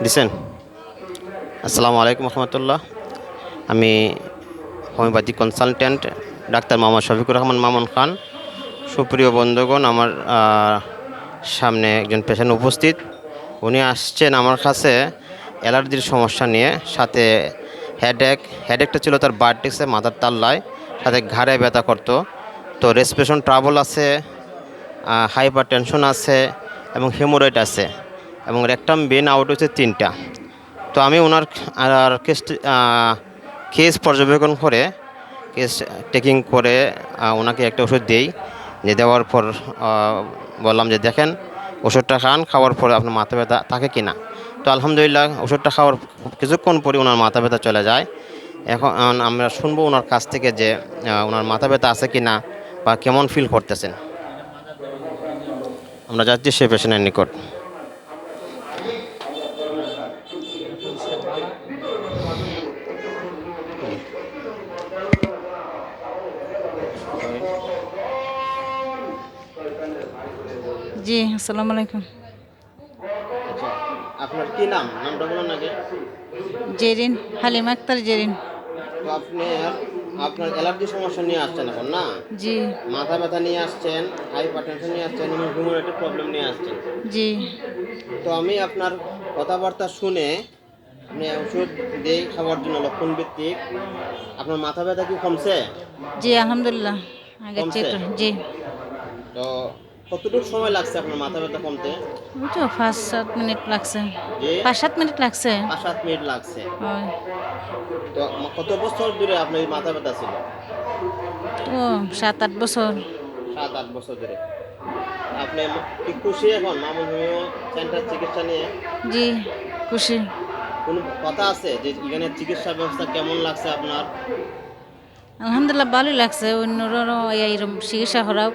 দিছেন। আসসালামু আলাইকুম রহমতুল্লাহ। আমি homeopathy consultant doctor Mohammad Shafiqur Rahman Mamun Khan. সুপ্রিয় বন্ধুগণ, আমার সামনে একজন পেশেন্ট উপস্থিত। উনি আসছেন আমার কাছে অ্যালার্জির সমস্যা নিয়ে, সাথে হেডেকটা ছিল তার ভার্টিক্সে, মাথার তাল্লায়, সাথে ঘাড়ে ব্যথা করতো। তো রেসপিরেশন ট্রাবল আছে, হাইপার টেনশন আছে এবং হেমোরয়েড আছে, এবং রেকটাম বেন আউট হচ্ছে 3টা। তো আমি ওনার আর কেস পর্যবেক্ষণ করে, কেস টেকিং করে ওনাকে একটা ওষুধ দিই। দেওয়ার পর বললাম যে দেখেন, ওষুধটা খাওয়ার পরে আপনার মাথা ব্যথা থাকে কি না। তো আলহামদুলিল্লাহ ওষুধটা খাওয়ার কিছুক্ষণ পরে ওনার মাথা ব্যথা চলে যায়। এখন আমরা শুনবো ওনার কাছ থেকে যে ওনার মাথা ব্যথা আছে কি না বা কেমন ফিল করতেছেন। আমরা যাচ্ছি সে পেশেন্টের নিকট। জি, আসসালামু আলাইকুম। আচ্ছা, আপনার কি নাম? নামটা বলুন আগে। জেরিন, হালিমা আক্তার জেরিন। তো আপনি আপনার অ্যালার্জি সমস্যা নিয়ে আসছেন এখন, না? জি। মাথা ব্যথা নিয়ে আসছেন, হাইপার টেনশন নিয়ে আসছেন এবং হিউম্যানোয়েটেড প্রবলেম নিয়ে আসছেন। জি। তো আমি আপনার কথাবার্তা শুনে আপনি ওষুধ দিই খাওয়ার জন্য লক্ষণ ভিত্তিক। আপনার মাথা ব্যথা কি কমছে? জি, আলহামদুলিল্লাহ। আগের চেয়ে কমছে। একটু। জি। তো কতটুকু সময় লাগছে আপনার মাথা ব্যথা কমতে? ওই তো 5-7 মিনিট লাগছে। যে 5-7 মিনিট লাগছে। 5-7 মিনিট লাগছে। ওই তো কত বছর ধরে আপনার এই মাথা ব্যথা ছিল? তো 7-8 বছর। 7-8 বছর ধরে। আপনি কি খুশি এখন মামুন হোমিও সেন্টার চিকিৎসা নিয়ে? জি, খুশি। কোনো কথা আছে যে এখানে চিকিৎসা ব্যবস্থা কেমন লাগছে আপনার? আলহামদুলিল্লাহ ভালোই লাগছে। অন্যরাও এইরকম চিকিৎসা করাও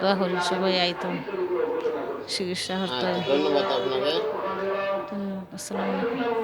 দোয়া করি সবাই আইতো চিকিৎসা করতে। আচ্ছা, ধন্যবাদ আপনাকে। ধন্যবাদ। আসসালামু আলাইকুম।